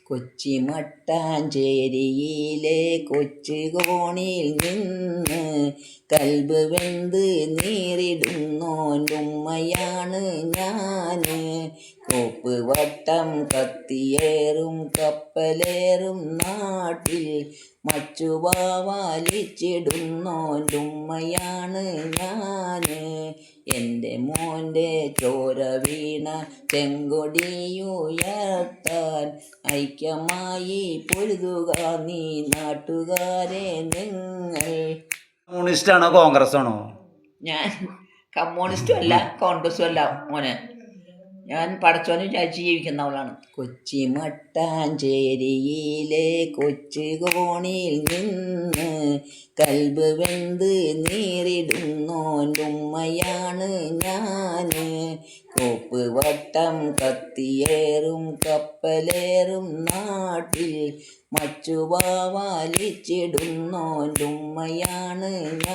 കൊച്ചി മട്ടാഞ്ചേരിയിലെ കൊച്ചു കോണിൽ നിന്ന് കൽബ് വെന്ത് നീറിടുന്നോൻ്റുമ്മയാണ് ഞാന്. കോപ്പ് വട്ടം കത്തിയേറും കപ്പലേറും നാട്ടിൽ മച്ചുവാലിച്ചിടുന്നോൻ്റുമ്മയാണ് ഞാന്. എൻ്റെ മോൻ്റെ ചോര വീണ ചെങ്കൊടിയുയർത്താൻ ഐക്യമായി പൊരുതുക നീ നാട്ടുകാരെ നിങ്ങൾ. കമ്മ്യൂണിസ്റ്റാണോ കോൺഗ്രസ് ആണോ? ഞാൻ കമ്മ്യൂണിസ്റ്റും അല്ല കോൺഗ്രസും അല്ല മോനെ. ഞാൻ പടച്ചോനെ വിചാരിച്ച് ജീവിക്കുന്നവളാണ്. കൊച്ചി മട്ടാഞ്ചേരിയിലെ കൊച്ചു കോണിൽ നിന്ന് കൽബ് വെന്ത് നീറിടുന്നോൻ്റുമ്മയാണ് ഞാന്. കോപ്പ് വട്ടം കത്തിയേറും കപ്പലേറും നാട്ടിൽ മച്ചുവാലിച്ചിടുന്നോൻ്റുമ്മയാണ് ഞാൻ.